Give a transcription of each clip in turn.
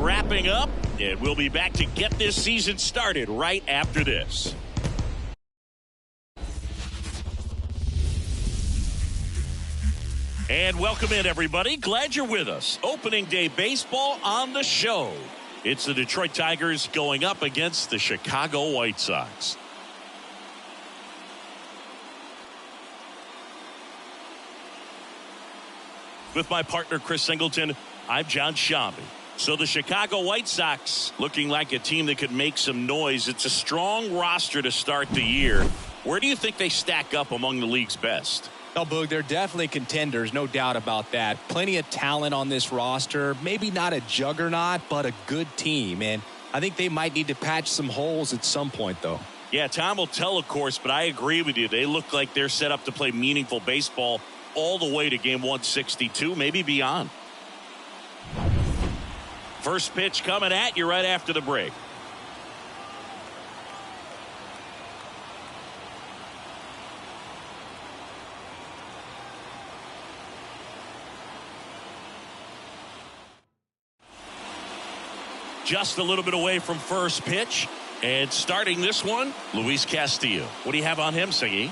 wrapping up, and we'll be back to get this season started right after this. And welcome in, everybody. Glad you're with us. Opening day baseball on the show. It's the Detroit Tigers going up against the Chicago White Sox. With my partner, Chris Singleton, I'm John Shambi. So the Chicago White Sox looking like a team that could make some noise. It's a strong roster to start the year. Where do you think they stack up among the league's best? Oh, Boog, they're definitely contenders, no doubt about that. Plenty of talent on this roster. Maybe not a juggernaut, but a good team. And I think they might need to patch some holes at some point, though. Yeah, time will tell, of course, but I agree with you. They look like they're set up to play meaningful baseball all the way to game 162, maybe beyond. First pitch coming at you right after the break. Just a little bit away from first pitch. And starting this one, Luis Castillo. What do you have on him, Singy?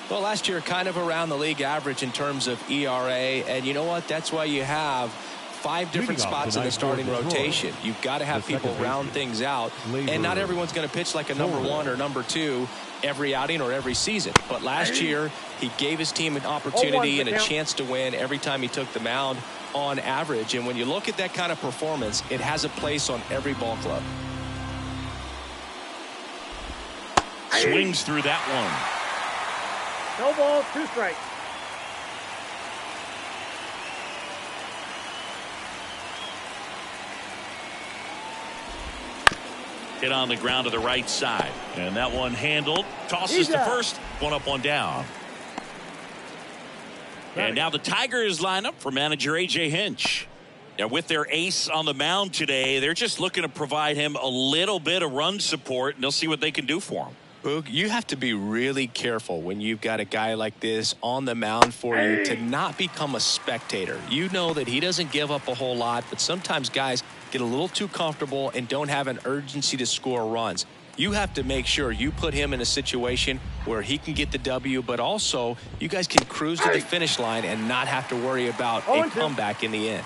Well, last year, kind of around the league average in terms of ERA. And you know what? That's why you have 5 different spots in the starting rotation. You've got to have people round things out. And not everyone's going to pitch like a number 1 or number 2 every outing or every season. But last year, he gave his team an opportunity and a chance to win every time he took the mound on average. And when you look at that kind of performance, it has a place on every ball club. Swings through that one. No balls, 2 strikes. Hit on the ground to the right side. And that one handled. Tosses to first. 1 up, 1 down. And now the Tigers line up for manager A.J. Hinch. Now with their ace on the mound today, they're just looking to provide him a little bit of run support, and they'll see what they can do for him. Boog, you have to be really careful when you've got a guy like this on the mound for you to not become a spectator. You know that he doesn't give up a whole lot, but sometimes guys get a little too comfortable and don't have an urgency to score runs. You have to make sure you put him in a situation where he can get the W, but also you guys can cruise to the finish line and not have to worry about a comeback in the end.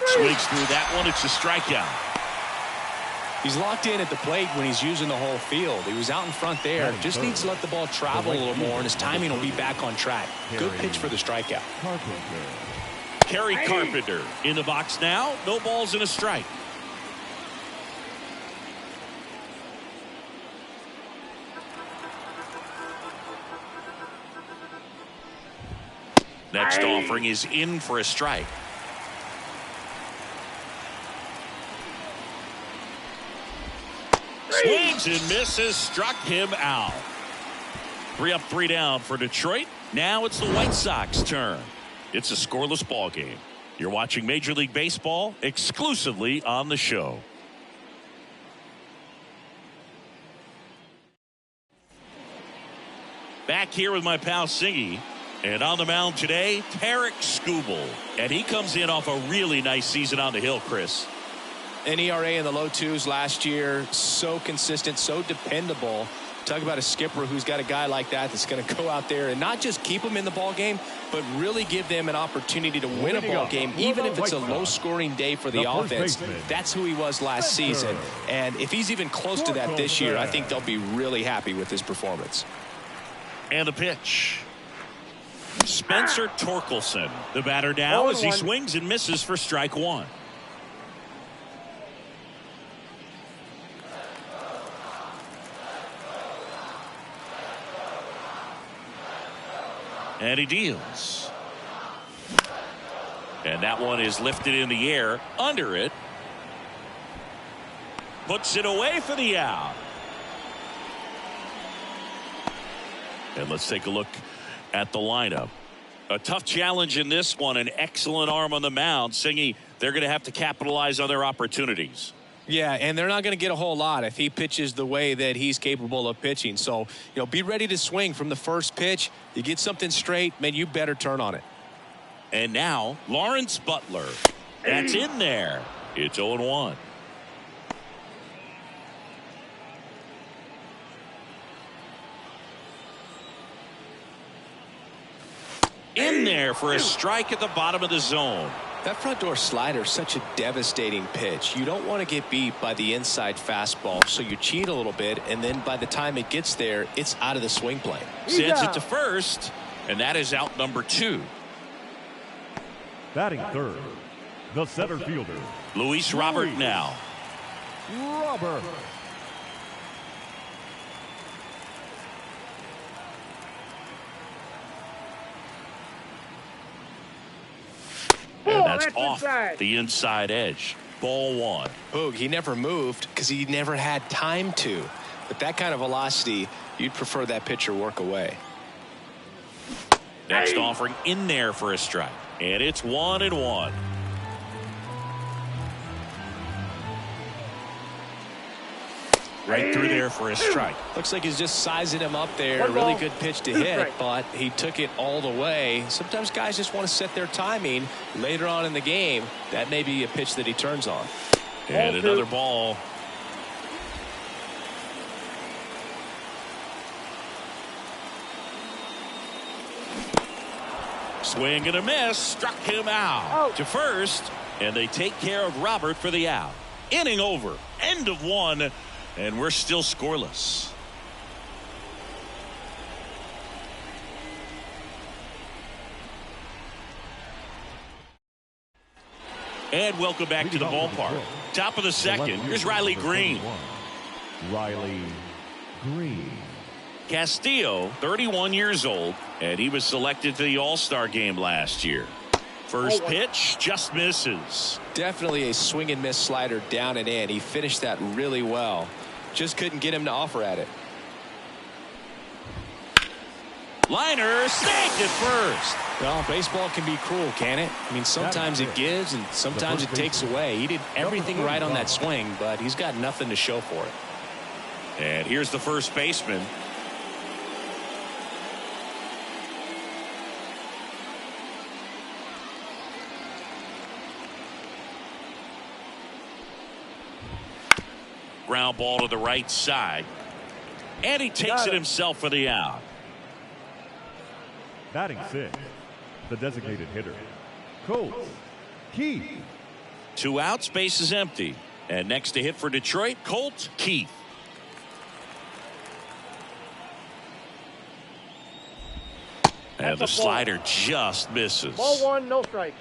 Swings through that one. It's a strikeout. He's locked in at the plate when he's using the whole field. He was out in front there. Just needs to let the ball travel a little more, and his timing will be back on track. Good pitch for the strikeout. Kerry Carpenter in the box now. No balls and a strike. Next offering is in for a strike. Swings and misses, struck him out. 3 up, 3 down for Detroit. Now it's the White Sox turn. It's a scoreless ball game. You're watching Major League Baseball exclusively on the show. Back here with my pal Singy. And on the mound today, Tarek Skubal. And he comes in off a really nice season on the hill, Chris. An ERA in the low 2s last year. So consistent, so dependable. Talk about a skipper who's got a guy like that that's going to go out there and not just keep them in the ball game, but really give them an opportunity to win a ball game, even if it's a low-scoring day for the offense. That's who he was last season. And if he's even close to that this year, I think they'll be really happy with his performance. And a pitch. Spencer Torkelson, the batter now as he swings and misses for strike 1. And he deals. And that one is lifted in the air under it. Puts it away for the out. And let's take a look at the lineup. A tough challenge in this one. An excellent arm on the mound. Singy, they're going to have to capitalize on their opportunities. Yeah, and they're not going to get a whole lot if he pitches the way that he's capable of pitching. So, be ready to swing from the first pitch. You get something straight, man, you better turn on it. And now, Lawrence Butler. That's in there. It's 0-1. In there for a strike at the bottom of the zone. That front door slider is such a devastating pitch. You don't want to get beat by the inside fastball, so you cheat a little bit, and then by the time it gets there, it's out of the swing plane. Sends it to first, and that is out number 2. Batting third, the center fielder, Luis Robert now. Robert. And that's off the inside edge. Ball 1. Boog, he never moved because he never had time to. But that kind of velocity, you'd prefer that pitcher work away. Next offering in there for a strike. And it's 1-1. Right through there for a strike. Looks like he's just sizing him up there. Really good pitch to hit, but he took it all the way. Sometimes guys just want to set their timing later on in the game. That may be a pitch that he turns on. And another ball. Swing and a miss. Struck him out to first. And they take care of Robert for the out. Inning over. End of 1. And we're still scoreless. And welcome back to the ballpark. Top of the second. Here's Riley Green. Riley Green. Castillo, 31 years old, and he was selected to the All-Star game last year. First pitch just misses. Definitely a swing and miss slider down and in. He finished that really well. Just couldn't get him to offer at it. Liner snagged at first. Well, baseball can be cruel, can it? I mean, sometimes it gives and sometimes it takes away. He did everything right on that swing, but he's got nothing to show for it. And here's the first baseman. Ground ball to the right side. And he takes it himself for the out. Batting sixth, the designated hitter, Colt Keith. 2 outs, base is empty. And next to hit for Detroit, Colt Keith. And the slider just misses. Ball 1, no strikes.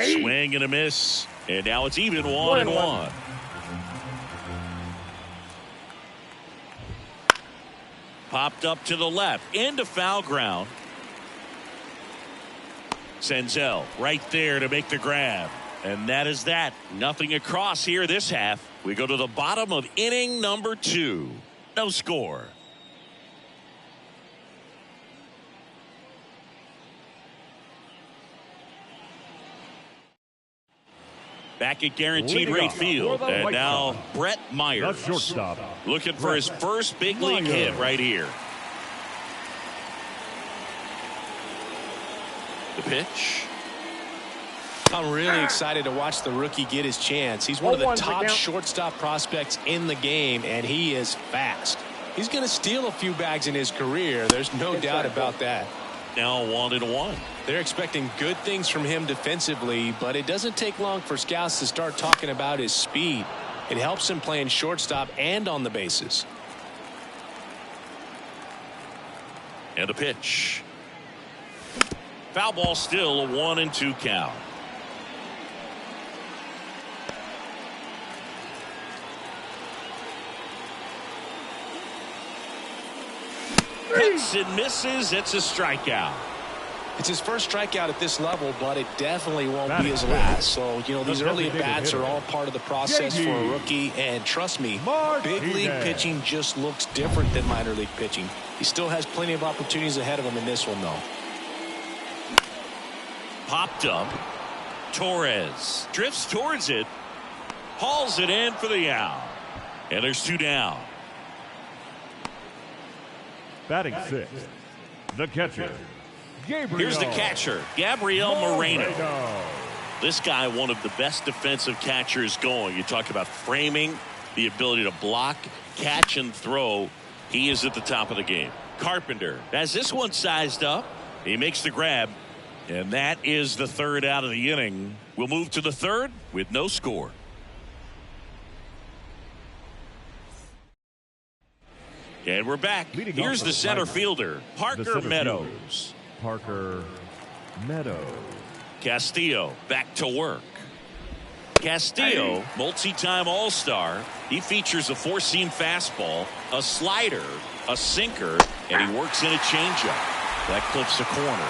Swing and a miss. And now it's even 1-1. Popped up to the left into foul ground. Senzel right there to make the grab. And that is that. Nothing across here this half. We go to the bottom of inning number 2. No score. Back at guaranteed rate field. And now Brett Myers. The shortstop. Looking for his first big league hit right here. The pitch. I'm really excited to watch the rookie get his chance. He's one of the top shortstop prospects in the game, and he is fast. He's going to steal a few bags in his career. There's no doubt about that. Now 1-1. They're expecting good things from him defensively, but it doesn't take long for scouts to start talking about his speed. It helps him playing shortstop and on the bases. And the pitch. Foul ball, still a 1-2 count. Hits and misses. It's a strikeout. It's his first strikeout at this level, but it definitely won't be his last. So, you know, these early at-bats are all part of the process for a rookie. And trust me, big league pitching just looks different than minor league pitching. He still has plenty of opportunities ahead of him in this one, though. Popped up. Torres drifts towards it. Hauls it in for the out. And there's 2 down. Batting sixth, the catcher, Gabriel. Here's the catcher, Gabriel Moreno. This guy, one of the best defensive catchers going. You talk about framing, the ability to block, catch, and throw. He is at the top of the game. Carpenter has this one sized up. He makes the grab, and that is the third out of the inning. We'll move to the third with no score. And we're back. Here's the center fielder, Parker Meadows. Parker Meadows. Castillo back to work. Castillo, multi-time All-Star. He features a four-seam fastball, a slider, a sinker, and he works in a changeup. That clips a corner.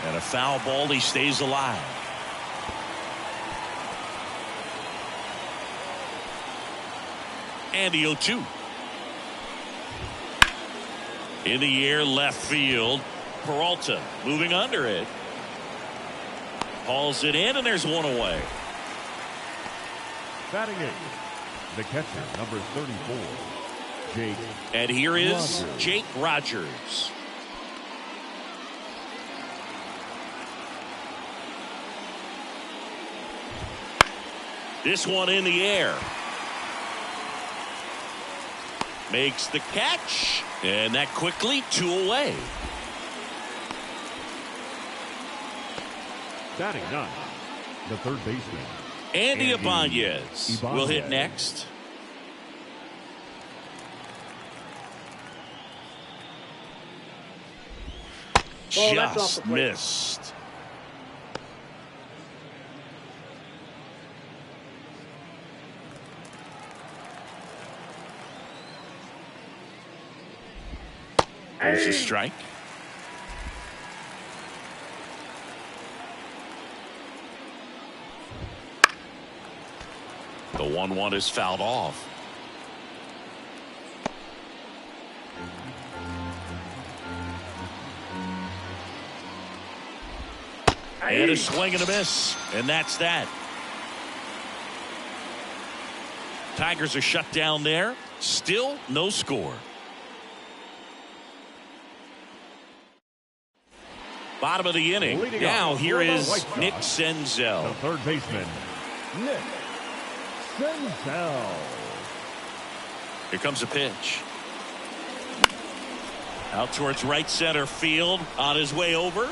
And a foul ball, he stays alive. And the 0-2. In the air, left field. Peralta moving under it. Hauls it in, and there's one away. Batting eighth, the catcher, number 34, Jake. And here is Rogers. Jake Rogers. This one in the air. Makes the catch, and that quickly 2 away. Batting ninth, the third baseman, Andy Ibanez will hit next. Just missed. There's a strike. The 1-1 is fouled off. And a swing and a miss. And that's that. Tigers are shut down there. Still no score. Bottom of the inning. Now here is Nick Senzel. The third baseman, Nick Senzel. Here comes a pitch. Out towards right center field. On his way over.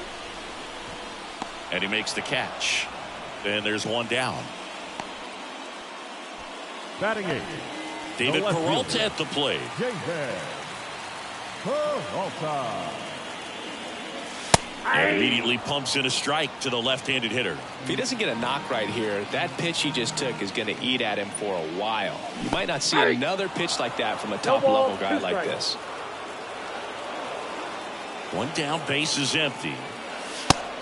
And he makes the catch. And there's one down. Batting eighth, David Peralta fielder, at the plate. David Peralta. And immediately pumps in a strike to the left-handed hitter. If he doesn't get a knock right here, that pitch he just took is going to eat at him for a while. You might not see another pitch like that from a top-level guy like this. One down, base is empty.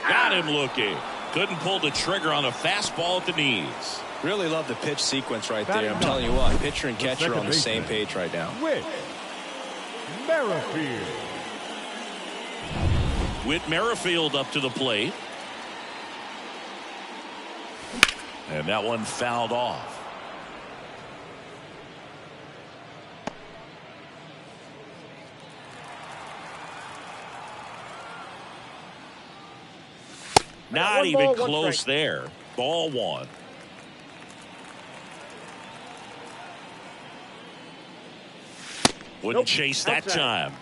Got him looking. Couldn't pull the trigger on a fastball at the knees. Really love the pitch sequence right there. I'm telling you what, pitcher and catcher on the same page right now. Whit Merrifield. Whit Merrifield up to the plate. And that one fouled off. Not even close there. Ball one. Wouldn't chase that time.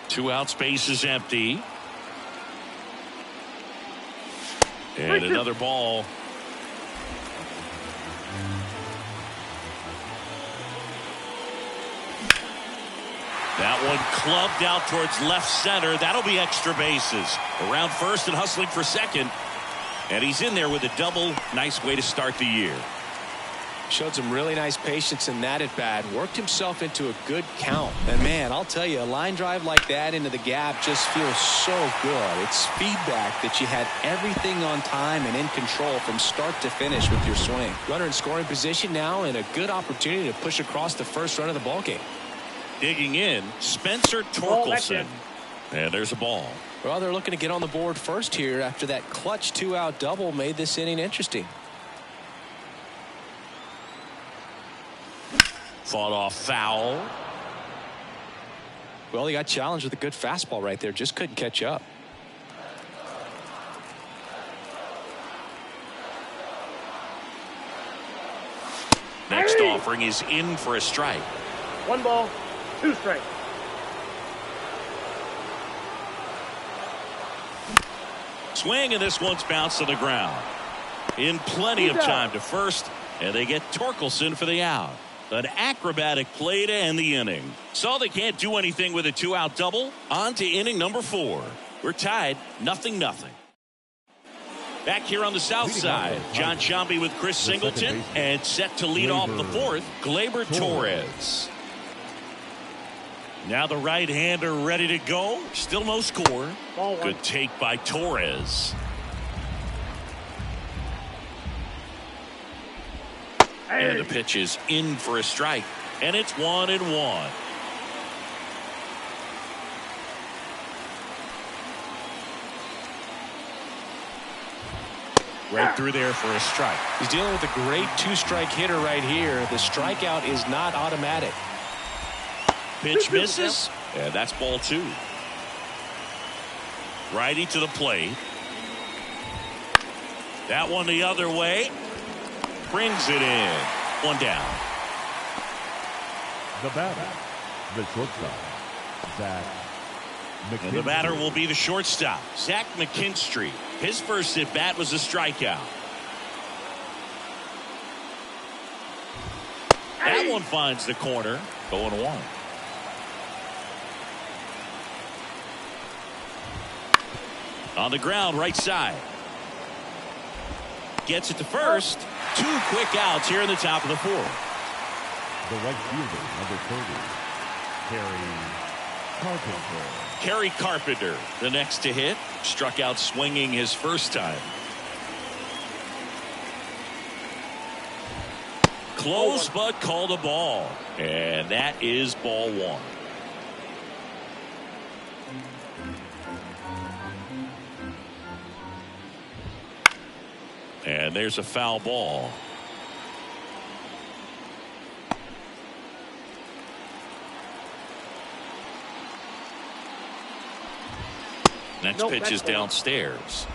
Two outs, base is empty. And another ball. That one clubbed out towards left center. That'll be extra bases. Around first and hustling for second. And he's in there with a double. Nice way to start the year. Showed some really nice patience in that at bat. Worked himself into a good count. And man, I'll tell you, a line drive like that into the gap just feels so good. It's feedback that you had everything on time and in control from start to finish with your swing. Runner in scoring position now and a good opportunity to push across the first run of the ballgame. Digging in, Spencer Torkelson. And there's a ball. Well, they're looking to get on the board first here after that clutch 2-out double made this inning interesting. Fought off foul. Well, he got challenged with a good fastball right there. Just couldn't catch up. Next offering is in for a strike. 1 ball, 2 strikes. Swing, and this one's bounced to the ground. In plenty of time to first, and they get Torkelson for the out. An acrobatic play to end the inning. So they can't do anything with a 2-out double. On to inning number 4. We're tied 0-0. Back here on the south side, John Shambi with Chris Singleton, and set to lead off the 4th, Gleyber Torres. Now the right-hander ready to go. Still no score. Good take by Torres. And the pitch is in for a strike. And it's 1-1. Right through there for a strike. He's dealing with a great 2-strike hitter right here. The strikeout is not automatic. Pitch misses, and that's ball 2. Righty to the plate. That one the other way. Brings it in. 1 down. The batter, the shortstop, Zach McKinstry. And the batter will be the shortstop, Zach McKinstry. His first at bat was a strikeout. That one finds the corner. 0-1. On the ground, right side. Gets it to first. 2 quick outs here in the top of the 4th. The right fielder, number 30, Kerry Carpenter, the next to hit. Struck out swinging his first time. Close, but called a ball. And that is ball 1. And there's a foul ball. Next pitch is downstairs.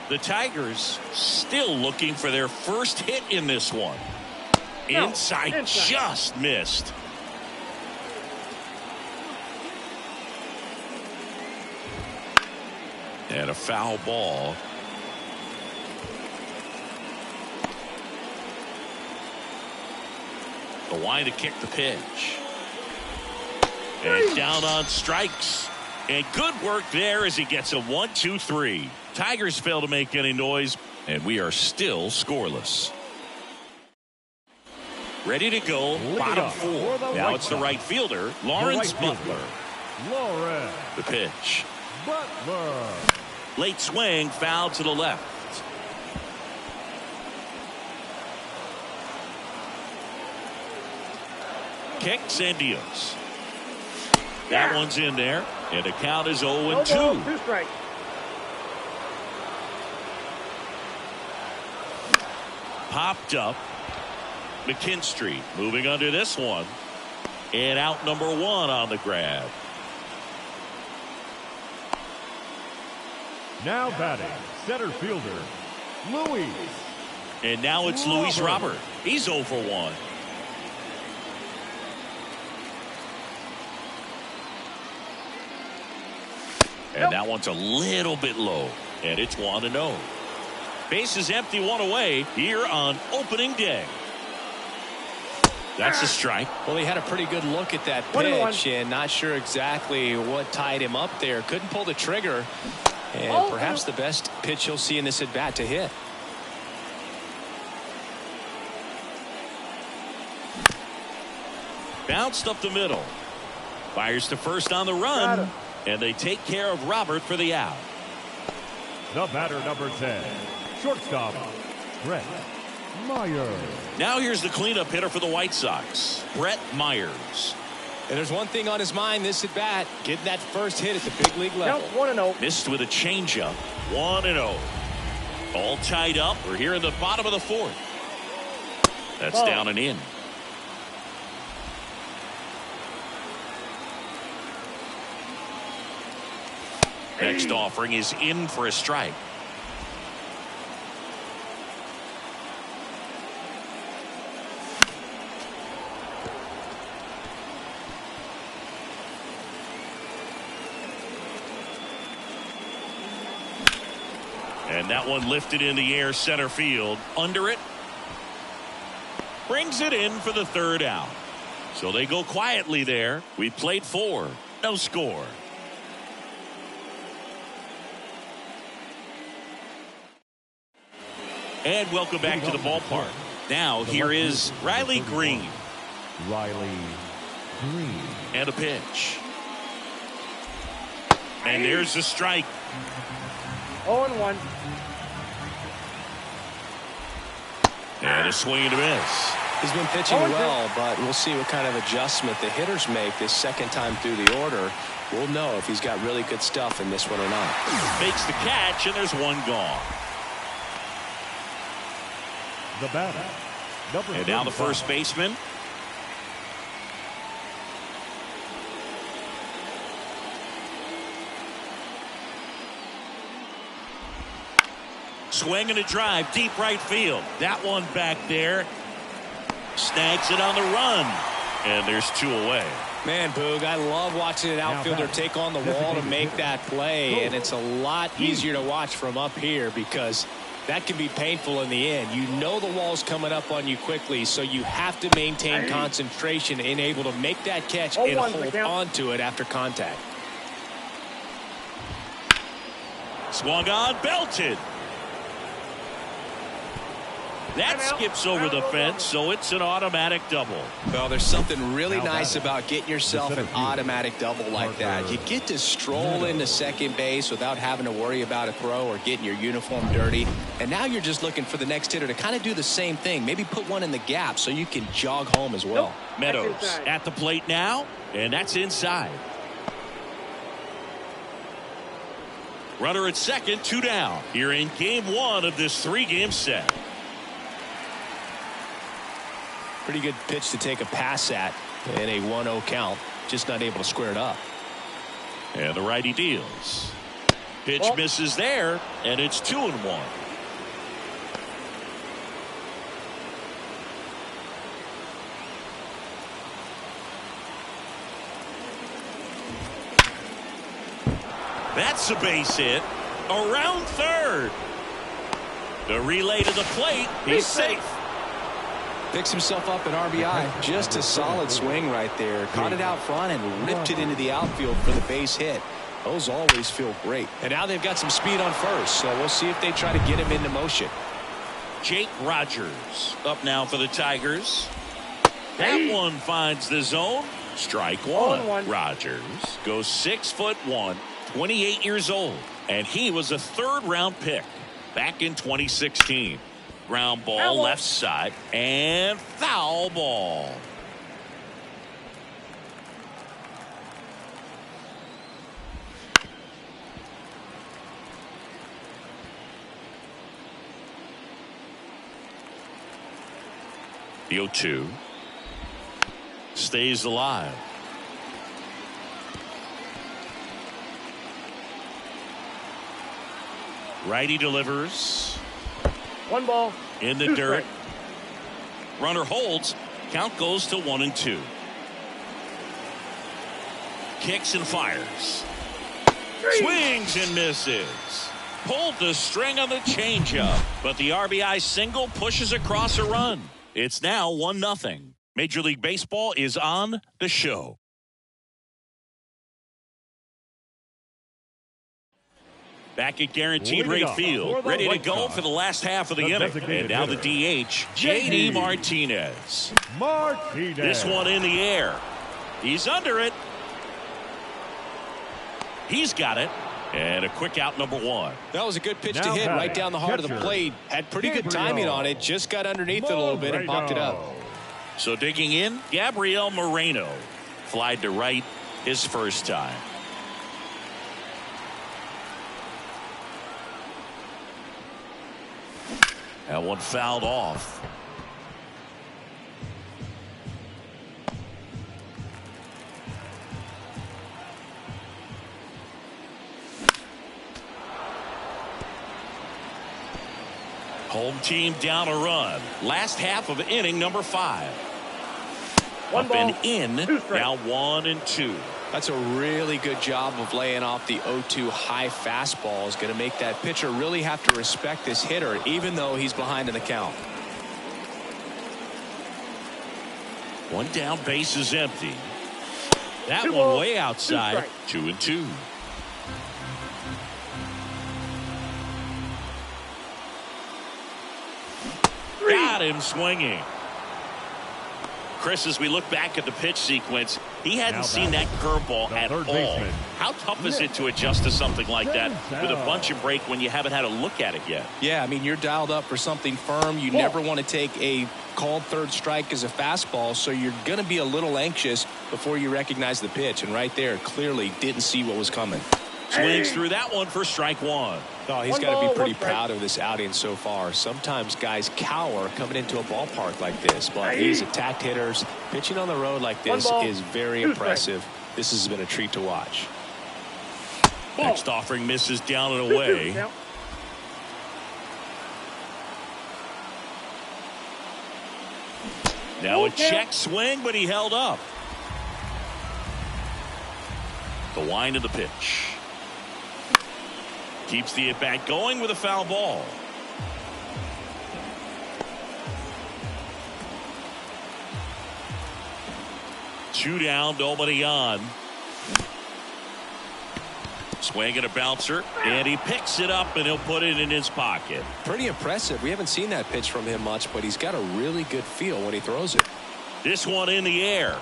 The Tigers still looking for their first hit in this one. Inside, just missed. And a foul ball. The line to kick the pitch. And down on strikes. And good work there as he gets a 1-2-3. Tigers fail to make any noise, and we are still scoreless. Ready to go, bottom 4. Now it's the right fielder, Lawrence Butler. The pitch. Butler. Late swing, foul to the left. Kicks and deals. That one's in there, and the count is 0-2. 2 strikes. Popped up. McKinstry moving under this one. And out number 1 on the grab. Now batting, center fielder, Luis. And now it's Luis Robert. He's 0 for 1. And that one's a little bit low. And it's 1-0. Base is empty, 1 away here on opening day. That's a strike. Well, he had a pretty good look at that pitch and not sure exactly what tied him up there. Couldn't pull the trigger. And perhaps the best pitch he'll see in this at bat to hit. Bounced up the middle. Fires to first on the run. And they take care of Robert for the out. The batter, number 10, shortstop, Brett Myers. Now here's the cleanup hitter for the White Sox, Brett Myers. And there's one thing on his mind this at bat, getting that first hit at the big league level. Count 1-0. Missed with a changeup. 1-0. All tied up. We're here in the bottom of the fourth. That's down and in. Next offering is in for a strike. And that one lifted in the air center field. Under it. Brings it in for the third out. So they go quietly there. We played 4. No score. And welcome back to the ballpark. Now here is Riley Green. Riley Green. And a pitch. And there's the strike. 0-1. And a swing and a miss. He's been pitching well, but we'll see what kind of adjustment the hitters make this second time through the order. We'll know if he's got really good stuff in this one or not. Makes the catch, and there's one gone. The batter. And now the first baseman. Swing and a drive, deep right field. That one back there. Snags it on the run. And there's 2 away. Man, Boog, I love watching an outfielder take on the wall to make that play. And it's a lot easier to watch from up here because that can be painful in the end. You know the wall's coming up on you quickly, so you have to maintain concentration and able to make that catch and hold on to it after contact. Swung on, belted. That skips over the fence, so it's an automatic double. Well, there's something really nice about getting yourself an automatic double like that. You get to stroll into second base without having to worry about a throw or getting your uniform dirty. And now you're just looking for the next hitter to kind of do the same thing. Maybe put one in the gap so you can jog home as well. Meadows at the plate now, and that's inside. Runner at second, 2 down. Here in game 1 of this 3-game set. Pretty good pitch to take a pass at in a 1-0 count. Just not able to square it up. And the righty deals. Pitch misses there, and it's 2-1. That's a base hit. Around third. The relay to the plate. He's safe. Picks himself up an RBI. Just a solid swing right there. Caught it out front and ripped it into the outfield for the base hit. Those always feel great. And now they've got some speed on first, so we'll see if they try to get him into motion. Jake Rogers up now for the Tigers. That one finds the zone. Strike 1. Rogers goes 6'1", 28 years old, and he was a 3rd-round pick back in 2016. Ground ball left side and foul ball. The 0-2 stays alive. Righty delivers. 1 ball. In the dirt. Runner holds. Count goes to 1-2. Kicks and fires. Swings and misses. Pulled the string on the changeup, but the RBI single pushes across a run. It's now 1-0. Major League Baseball is on the show. Back at guaranteed rate field, ready to go for the last half of the inning. And now the DH, J.D. Martinez. This one in the air. He's under it. He's got it. And a quick out, number 1. That was a good pitch to hit right down the heart of the plate. Had pretty good timing on it. Just got underneath it a little bit and popped it up. So digging in, Gabriel Moreno. Flied to right his first time. That one fouled off. Home team down a run. Last half of inning number 5. One Up ball, and in. Now 1-2. That's a really good job of laying off the 0-2 high fastball. Is going to make that pitcher really have to respect this hitter, even though he's behind in the count. One down, base is empty. That Two one balls, way two outside. strikes. 2-2. Got him swinging. Chris, as we look back at the pitch sequence, he hadn't seen that curveball at all. baseman. How tough is it to adjust to something like that with a bunch of break when you haven't had a look at it yet? Yeah, I mean, you're dialed up for something firm. You never want to take a called third strike as a fastball, so you're going to be a little anxious before you recognize the pitch. And right there, clearly didn't see what was coming. Swings through that one for strike 1. Oh, he's One got to ball, be pretty one strike. proud of this outing so far. Sometimes guys cower coming into a ballpark like this, but he's attacked hitters. Pitching on the road like One this ball, is very two impressive. This has been a treat to watch. Next offering misses down and away. Count. Now a check swing, but he held up. The wind of the pitch. Keeps the at-bat going with a foul ball. Two down, nobody on. Swing and a bouncer, and he picks it up, and he'll put it in his pocket. Pretty impressive. We haven't seen that pitch from him much, but he's got a really good feel when he throws it. This one in the air.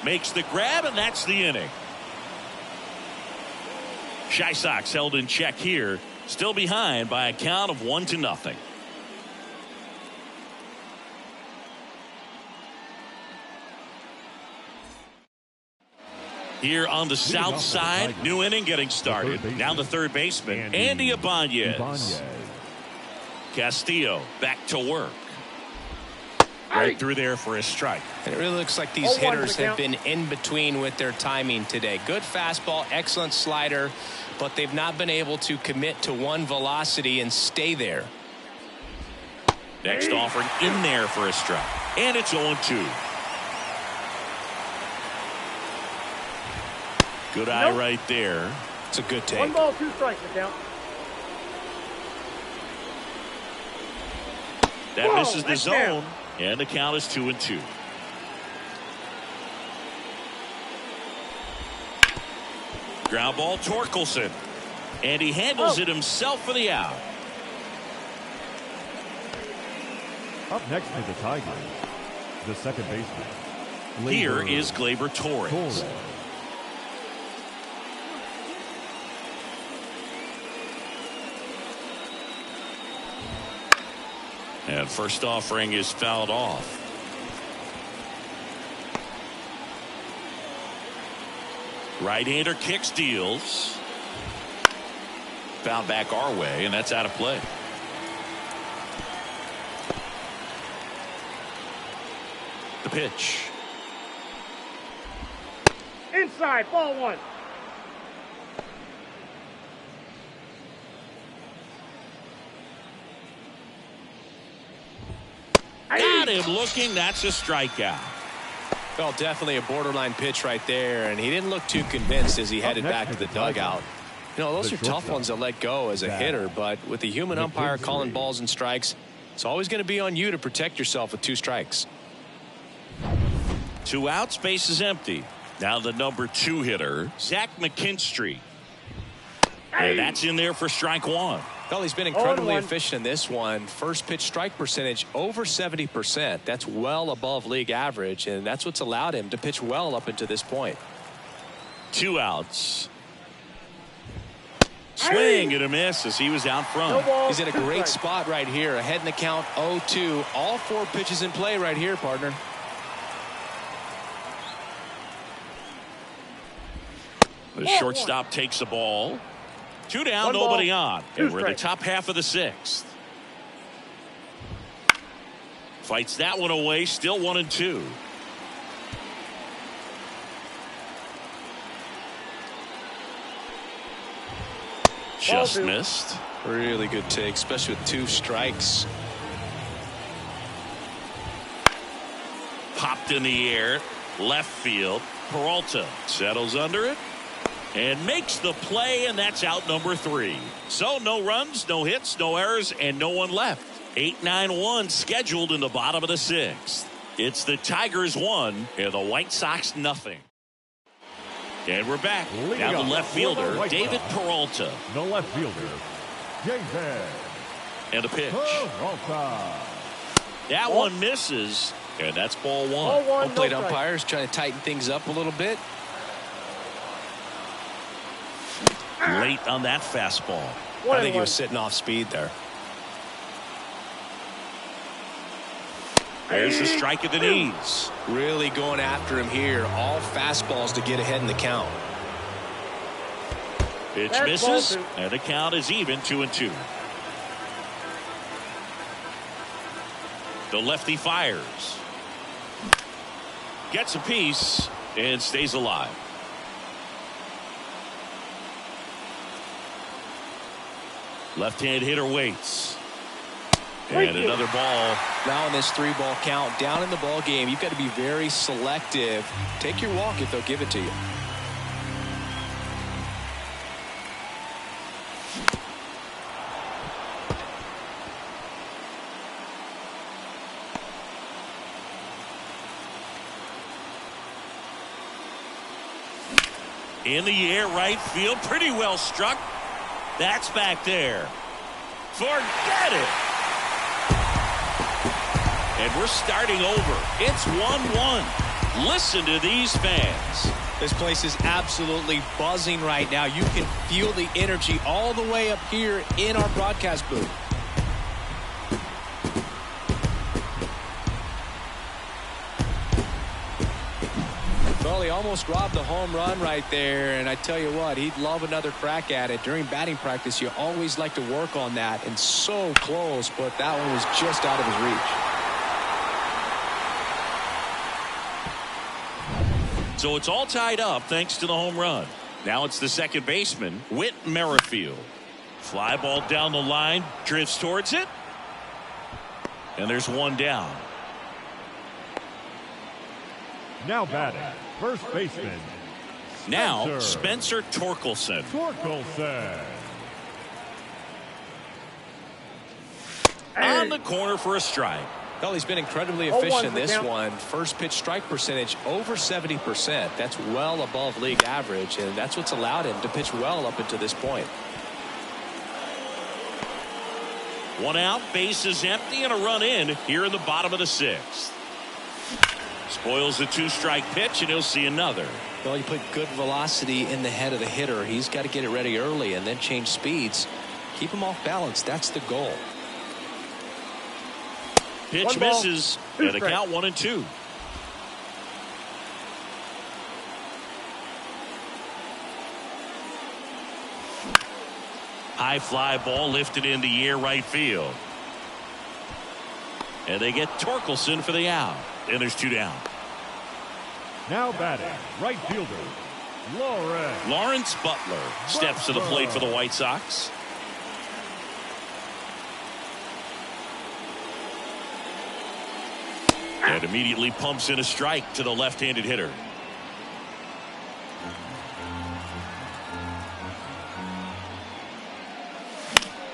Makes the grab, and that's the inning. Whitesox held in check here, still behind by a count of 1-0. Here on the south side, new inning getting started. Now the third baseman, Andy Ibanez. Castillo back to work. Right through there for a strike. And it really looks like these 0-1 hitters for the have count. been in between with their timing today. Good fastball, excellent slider, but they've not been able to commit to one velocity and stay there. Next offering in there for a strike. And it's 0-2. Good eye right there. It's a good take. One ball, 2 strikes. The count. That Whoa, misses the that's zone. down. And the count is 2-2. Ground ball, Torkelson. And he handles it himself for the out. Up next to the Tigers, the second baseman. Here Gleyber is Gleyber Torres. Torres. And first offering is fouled off. Right-hander kicks, deals. Fouled back our way, and that's out of play. The pitch. Inside, ball 1. Got him looking. That's a strikeout. Well, definitely a borderline pitch right there, and he didn't look too convinced as he headed back to the dugout. You know, those are tough ones to let go as a hitter, but with the human umpire calling balls and strikes, it's always going to be on you to protect yourself with 2 strikes. 2 outs, base is empty. Now the number 2 hitter, Zach McKinstry. And that's in there for strike 1. Well, he's been incredibly 0-1. efficient in this one. First pitch strike percentage over 70%. That's well above league average, and that's what's allowed him to pitch well up until this point. 2 outs. Swing and a miss as he was out front. He's in a great spot right here. Ahead in the count 0-2. All 4 pitches in play right here, partner. The shortstop takes the ball. 2 down, nobody on. And we're in the top half of the 6th. Fights that one away, still 1-2. Just missed. Really good take, especially with 2 strikes. Popped in the air, left field. Peralta settles under it and makes the play, and that's out number 3. So no runs, no hits, no errors, and no one left. 8-9-1 scheduled in the bottom of the 6th. It's the Tigers 1 and the White Sox nothing. And we're back. Now the left fielder, David Peralta. The left fielder, David. And a pitch. Peralta. That one misses, and that's ball 1. Home plate umpires trying to tighten things up a little bit. Late on that fastball. I think he was sitting off speed there. There's the strike at the knees. Really going after him here. All fastballs to get ahead in the count. Pitch misses, and the count is even 2-2. The lefty fires. Gets a piece and stays alive. Left-hand hitter waits. And another ball. Now in this 3-ball count, down in the ball game, you've got to be very selective. Take your walk if they'll give it to you. In the air, right field, pretty well struck. That's back there. Forget it. And we're starting over. It's 1-1. Listen to these fans. This place is absolutely buzzing right now. You can feel the energy all the way up here in our broadcast booth. Well, he almost robbed the home run right there, and I tell you what, he'd love another crack at it. During batting practice, you always like to work on that, and so close, but that one was just out of his reach. So it's all tied up thanks to the home run. Now it's the second baseman, Whit Merrifield. Fly ball down the line, drifts towards it, and there's one down. Now batting, first baseman. Now Spencer Torkelson. On the corner for a strike. Well, he's been incredibly efficient in this one. First pitch strike percentage over 70%. That's well above league average, and that's what's allowed him to pitch well up until this point. One out, bases empty, and a run in here in the bottom of the 6th. Spoils the 2-strike pitch, and he'll see another. Well, you put good velocity in the head of the hitter. He's got to get it ready early and then change speeds. Keep him off balance. That's the goal. Pitch misses, and a count 1-2. High fly ball lifted in the air right field. And they get Torkelson for the out. And there's 2 down. Now batting, right fielder, Lawrence Butler steps to the plate for the White Sox. And immediately pumps in a strike to the left-handed hitter.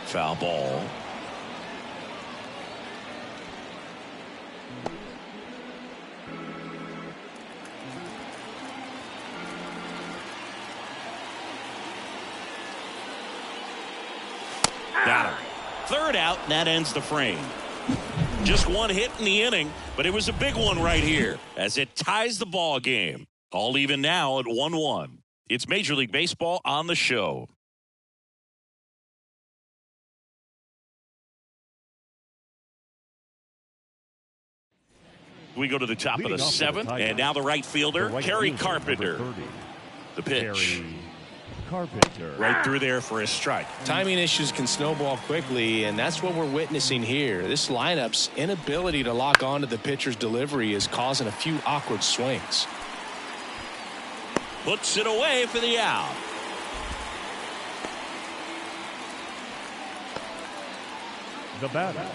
Foul ball. Got him. Third out, and that ends the frame. Just one hit in the inning, but it was a big one right here as it ties the ball game. All even now at 1-1. It's Major League Baseball on the show. We go to the top Leading of the off for the 7th, Tigers, and now the right fielder, the right Kerry fielder, Carpenter. number 30. The pitch. Kerry Carpenter. Right through there for a strike. Timing issues can snowball quickly, and that's what we're witnessing here. This lineup's inability to lock onto the pitcher's delivery is causing a few awkward swings. Puts it away for the out. The batter.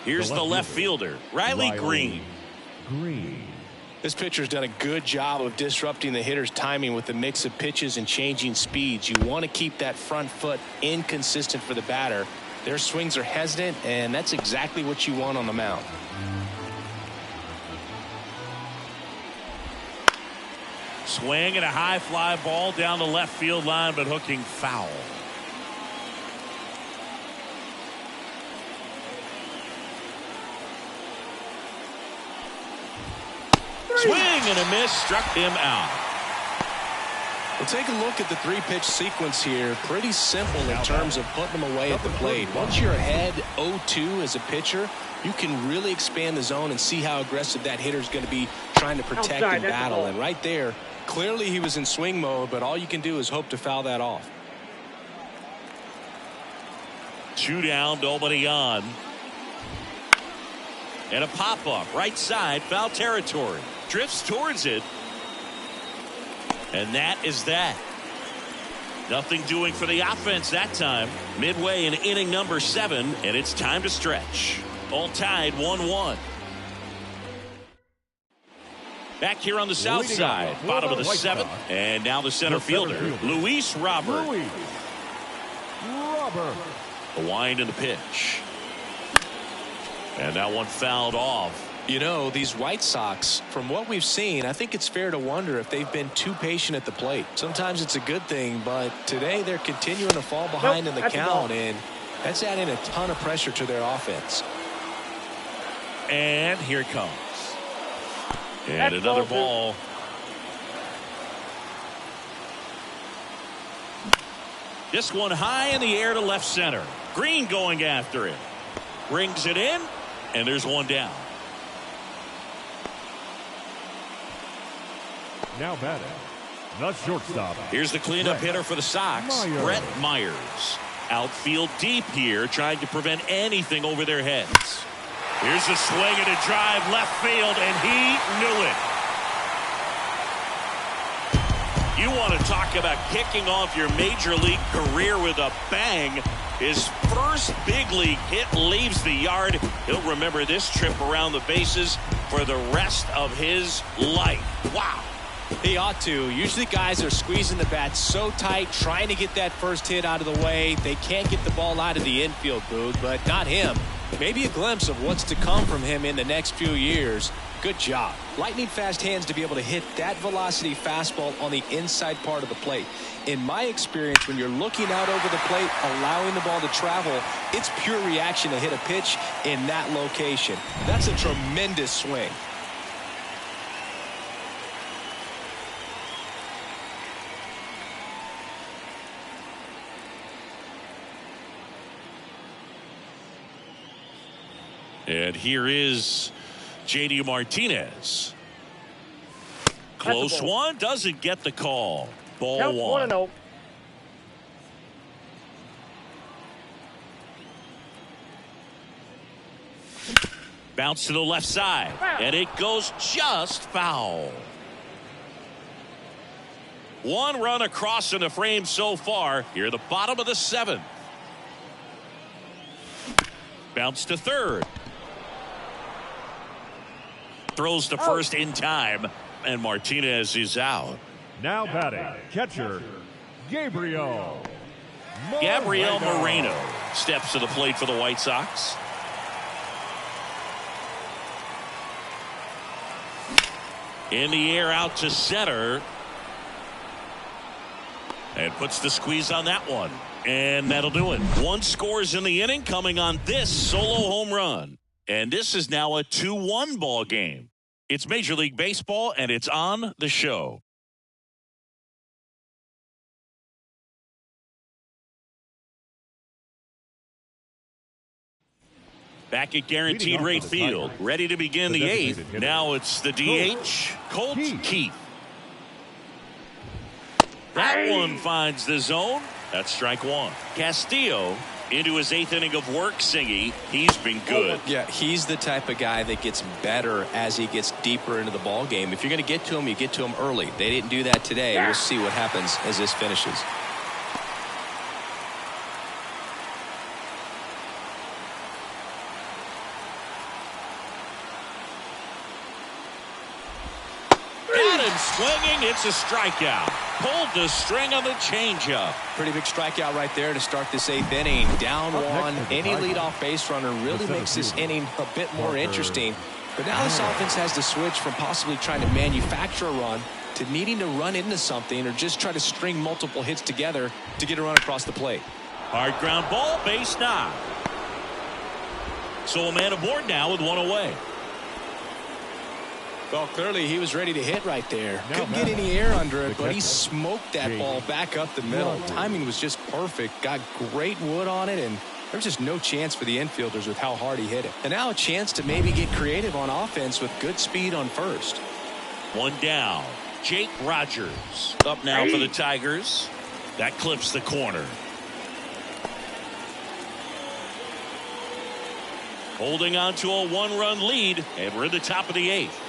Here's the left fielder, Riley Green. This pitcher's done a good job of disrupting the hitter's timing with the mix of pitches and changing speeds. You want to keep that front foot inconsistent for the batter. Their swings are hesitant, and that's exactly what you want on the mound. Swing and a high fly ball down the left field line, but hooking foul. Swing and a miss, struck him out. We'll take a look at the 3-pitch sequence here. Pretty simple in terms of putting them away at the plate. Once you're ahead 0-2 as a pitcher, you can really expand the zone and see how aggressive that hitter's going to be trying to protect and battle. And right there, clearly he was in swing mode, but all you can do is hope to foul that off. 2 down, nobody on. And a pop-up, right side, foul territory. Drifts towards it. And that is that. Nothing doing for the offense that time. Midway in inning number 7, and it's time to stretch. All tied 1-1. Back here on the south side, bottom of the 7th, and now the center fielder, Luis Robert. The wind and the pitch. And that one fouled off. You know, these White Sox, from what we've seen, I think it's fair to wonder if they've been too patient at the plate. Sometimes it's a good thing, but today they're continuing to fall behind in the count, and that's adding a ton of pressure to their offense. And here it comes. And another ball. This one high in the air to left center. Green going after it. Brings it in, and there's one down. Now batting, the shortstop. Here's the cleanup hitter for the Sox, Brett Myers. Outfield deep here, trying to prevent anything over their heads. Here's a swing and a drive left field, and he knew it. You want to talk about kicking off your major league career with a bang. His first big league hit leaves the yard. He'll remember this trip around the bases for the rest of his life. Wow. He ought to. Usually guys are squeezing the bat so tight, trying to get that first hit out of the way. They can't get the ball out of the infield, Boog, but not him. Maybe a glimpse of what's to come from him in the next few years. Good job. Lightning fast hands to be able to hit that velocity fastball on the inside part of the plate. In my experience, when you're looking out over the plate, allowing the ball to travel, it's pure reaction to hit a pitch in that location. That's a tremendous swing. And here is J.D. Martinez. Close one, doesn't get the call. Ball Count 1. 1-0. Bounce to the left side, and it goes just foul. One run across in the frame so far. Here, the bottom of the 7th. Bounce to third. Throws to first in time, and Martinez is out. Now batting, catcher, Gabriel Moreno steps to the plate for the White Sox. In the air out to center. And puts the squeeze on that one. And that'll do it. 1 scores in the inning coming on this solo home run. And this is now a 2-1 ball game. It's Major League Baseball, and it's on the show. Back at guaranteed rate field, ready to begin the 8th. Now it's the DH, Colt Keith. That one finds the zone. That's strike one. Castillo into his 8th inning of work, Singy. He's been good. Yeah, he's the type of guy that gets better as he gets deeper into the ball game. If you're going to get to him, you get to him early. They didn't do that today. We'll see what happens as this finishes. Swinging, it's a strikeout. Pulled the string on the changeup. Pretty big strikeout right there to start this 8th inning. Down one. Any leadoff base runner really makes this inning a bit more interesting. But now this offense has to switch from possibly trying to manufacture a run to needing to run into something or just try to string multiple hits together to get a run across the plate. Hard ground ball, base knock. So a man aboard now with one away. Well, clearly he was ready to hit right there. Couldn't get any air under it, but he smoked that ball back up the middle. Timing was just perfect. Got great wood on it, and there was just no chance for the infielders with how hard he hit it. And now a chance to maybe get creative on offense with good speed on first. One down. Jake Rogers up now for the Tigers. That clips the corner. Holding on to a 1-run lead, and we're in the top of the 8th.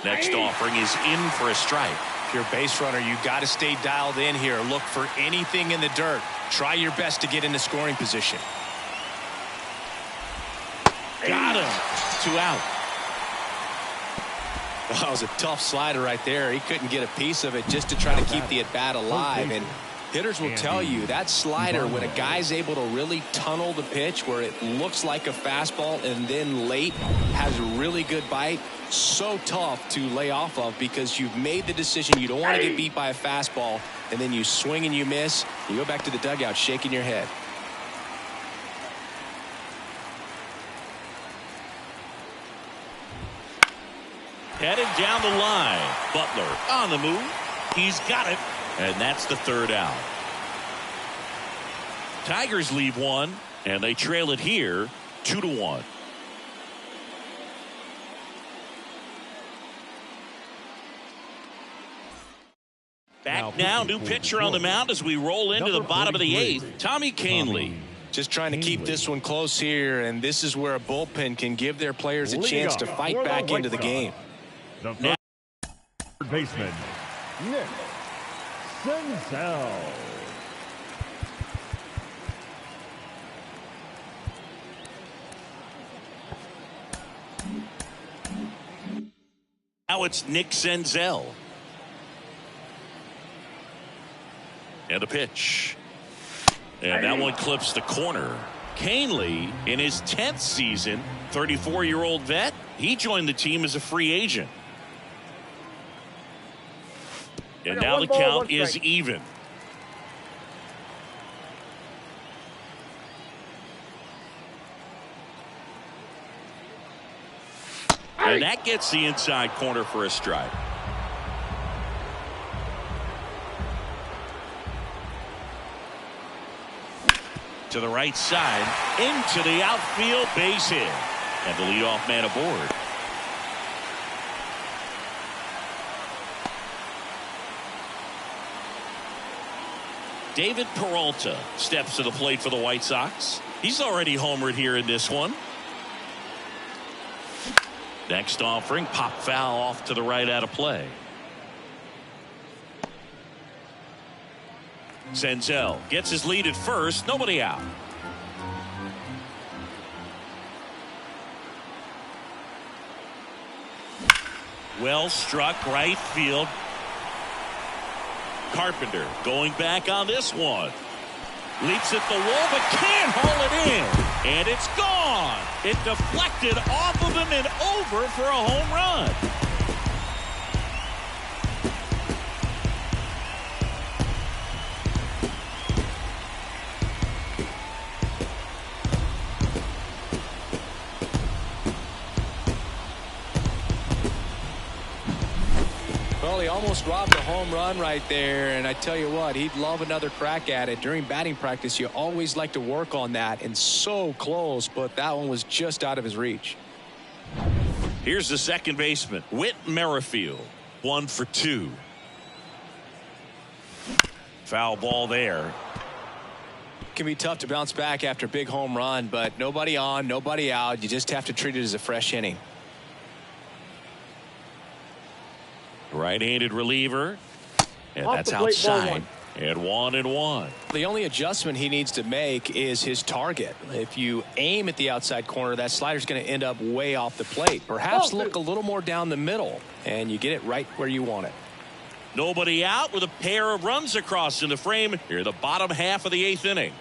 Next offering is in for a strike. If you're a base runner, you got to stay dialed in here. Look for anything in the dirt. Try your best to get into scoring position. Got him. 2 out. That was a tough slider right there. He couldn't get a piece of it just to try to keep the at-bat alive. And hitters will tell you that slider, when a guy's able to really tunnel the pitch where it looks like a fastball and then late has a really good bite, so tough to lay off of because you've made the decision you don't want to get beat by a fastball, and then you swing and you miss. You go back to the dugout shaking your head. Headed down the line. Butler on the move. He's got it. And that's the 3rd out. Tigers leave one, and they trail it here 2-1. Back now, new pitcher on the mound as we roll into the bottom of the 8th. Tommy Kahnle. Just trying to keep this one close here, and this is where a bullpen can give their players a chance to fight back into the game. The third baseman, Nick Senzel. Now it's Nick Senzel. And the pitch. And that one clips the corner. Kahnle, in his 10th season, 34-year-old vet, he joined the team as a free agent. And now the count is even. And that gets the inside corner for a strike. To the right side, into the outfield, base hit. And the leadoff man aboard. David Peralta steps to the plate for the White Sox. He's already homered here in this one. Next offering, pop foul off to the right out of play. Senzel gets his lead at first, nobody out. Well struck right field. Carpenter going back on this one. Leaps at the wall but can't haul it in. And it's gone. It deflected off of him and over for a home run. Well, he almost robbed a home run right there, and I tell you what, he'd love another crack at it. During batting practice, you always like to work on that, and so close, but that one was just out of his reach. Here's the second baseman, Whit Merrifield, 1 for 2. Foul ball there. It can be tough to bounce back after a big home run, but nobody on, nobody out. You just have to treat it as a fresh inning. Right-handed reliever, and Off that's the plate, ball outside. And 1-1. The only adjustment he needs to make is his target. If you aim at the outside corner, that slider's going to end up way off the plate. Perhaps look a little more down the middle, and you get it right where you want it. Nobody out with a pair of runs across in the frame here, the bottom half of the 8th inning.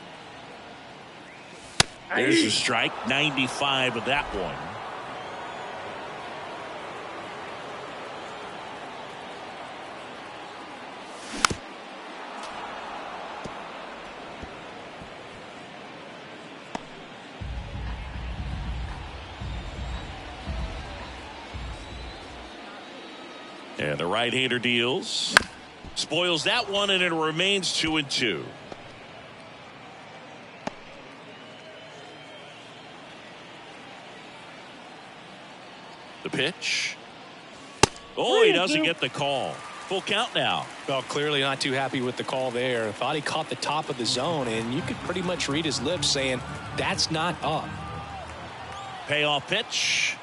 There's a strike, 95 of that one. And the right-hander deals. Spoils that one, and it remains 2-2. The pitch. Oh, he doesn't get the call. Full count now. Well, clearly not too happy with the call there. Thought he caught the top of the zone, and you could pretty much read his lips saying, that's not up. Payoff pitch.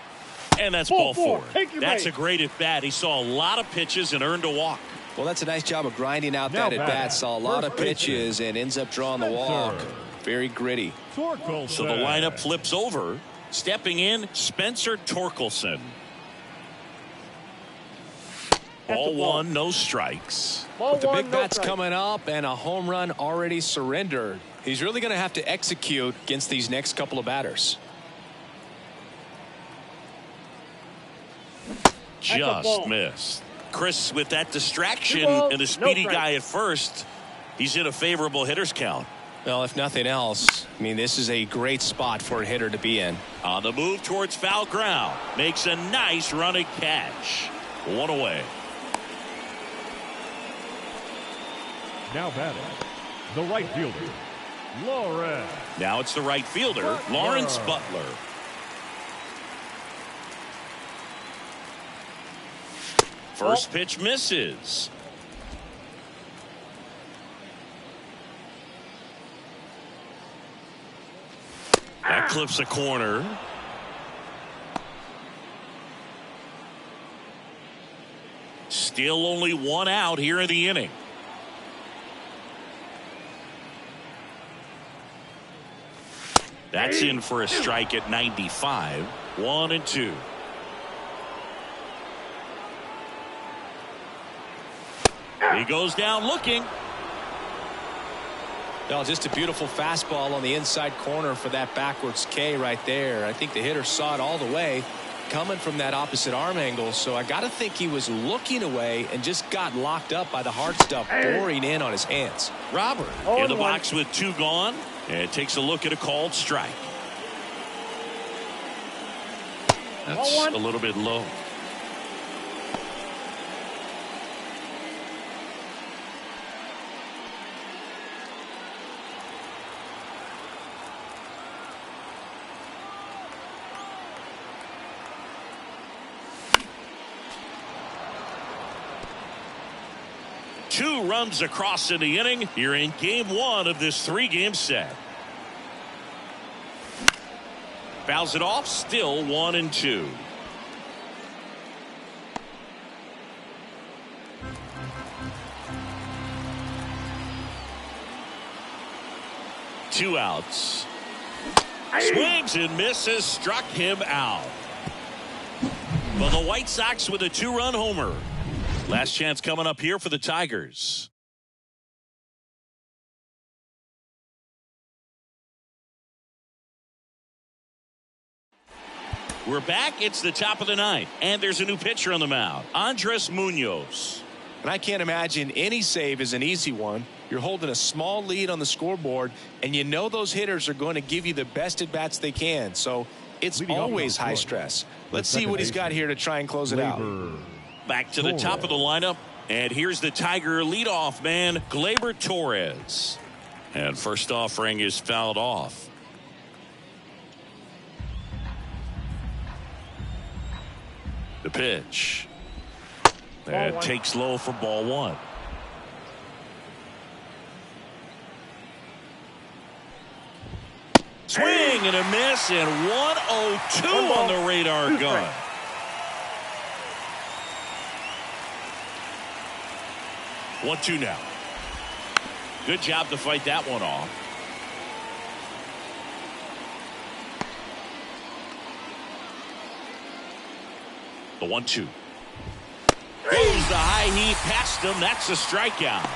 And that's ball 4. That's a great at bat. He saw a lot of pitches and earned a walk. Well, that's a nice job of grinding out that at bat. Saw a lot of pitches and ends up drawing the walk. Very gritty. So the lineup flips over. Stepping in, Spencer Torkelson. Ball 1, no strikes. With the big bats coming up and a home run already surrendered, he's really going to have to execute against these next couple of batters. Just missed. Chris, with that distraction and the speedy guy at first, he's in a favorable hitter's count. Well, if nothing else, I mean, this is a great spot for a hitter to be in. On the move towards foul ground. Makes a nice running catch. 1 away. Now batting, the right fielder, Lawrence. Now it's the right fielder, Lawrence Butler. First pitch misses. That clips a corner. Still only 1 out here in the inning. That's in for a strike at 95. 1-2. He goes down looking. Well, just a beautiful fastball on the inside corner for that backwards K right there. I think the hitter saw it all the way coming from that opposite arm angle. So I got to think he was looking away and just got locked up by the hard stuff pouring in on his hands. Robert in the box with 2 gone, and takes a look at a called strike. That's a little bit low. Two runs across in the inning here in game 1 of this 3-game set. Fouls it off, still 1-2. Two outs. Swings and misses, struck him out. But the White Sox with a 2-run homer. Last chance coming up here for the Tigers. We're back. It's the top of the 9th, and there's a new pitcher on the mound, Andres Munoz. And I can't imagine any save is an easy one. You're holding a small lead on the scoreboard, and you know those hitters are going to give you the best at bats they can. So it's always high stress. Let's see what he's got here to try and close it out. Back to the top of the lineup. And here's the Tiger leadoff man, Gleyber Torres. And first offering is fouled off. The pitch. That takes low for ball one. Swing and a miss, and 102 on the radar gun. One, two now. Good job to fight that one off. The 1-2. Goes the high heat past him. That's a strikeout.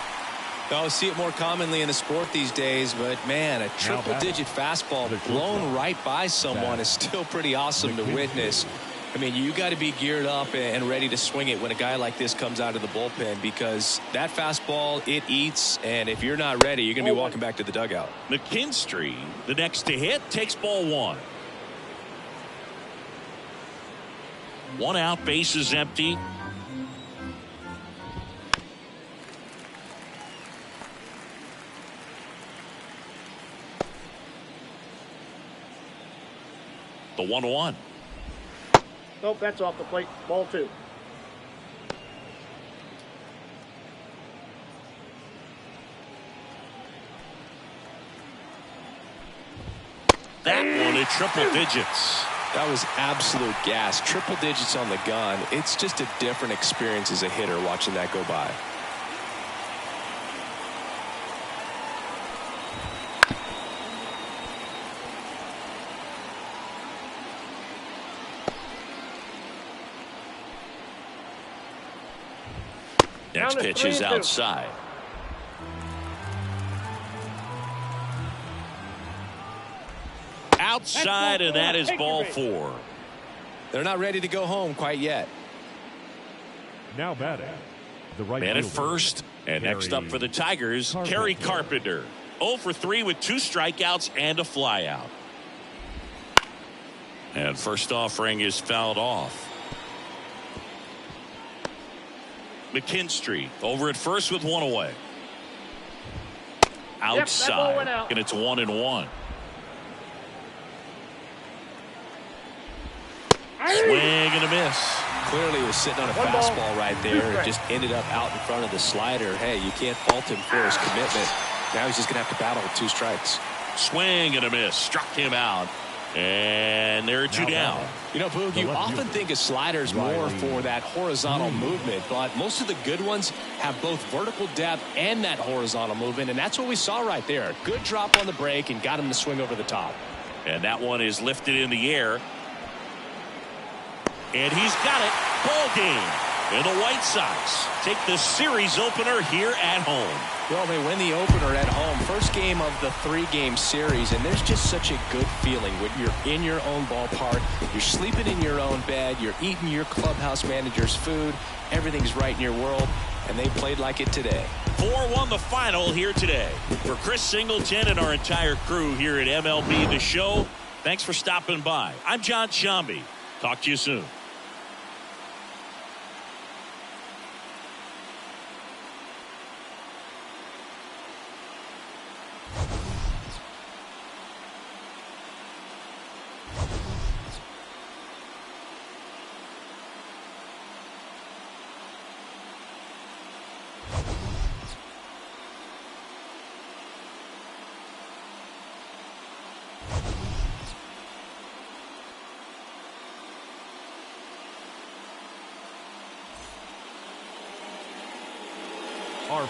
I see it more commonly in the sport these days, but man, a triple-digit fastball blown right by someone is still pretty awesome to witness. I mean, you got to be geared up and ready to swing it when a guy like this comes out of the bullpen, because that fastball, it eats, and if you're not ready, you're going to be walking back to the dugout. McKinstry, the next to hit, takes ball one. One out, base is empty. The 1-1. Nope, that's off the plate. Ball two. That one at triple digits. That was absolute gas. Triple digits on the gun. It's just a different experience as a hitter watching that go by. Next pitch is outside. Outside, and that is ball four. They're not ready to go home quite yet. Now batting, the right man at fielder, first, and next up for the Tigers, Kerry Carpenter. 0 for 3 with 2 strikeouts and a flyout. And first offering is fouled off. McKinstry over at first with 1 away. Outside, and it's 1-1. Swing and a miss. Clearly he was sitting on a fastball right there and just ended up out in front of the slider. Hey, you can't fault him for his commitment. Now he's just going to have to battle with 2 strikes. Swing and a miss. Struck him out. And there are 2 down. You know, Boog, you often think of sliders more for that horizontal movement, but most of the good ones have both vertical depth and that horizontal movement, and that's what we saw right there. Good drop on the break and got him to swing over the top. And that one is lifted in the air. And he's got it. Ball game. And the White Sox take the series opener here at home. Well, they win the opener at home. First game of the 3-game series, and there's just such a good feeling when you're in your own ballpark. You're sleeping in your own bed. You're eating your clubhouse manager's food. Everything's right in your world, and they played like it today. 4-1 the final here today. For Chris Singleton and our entire crew here at MLB The Show, thanks for stopping by. I'm John Shambi. Talk to you soon. Our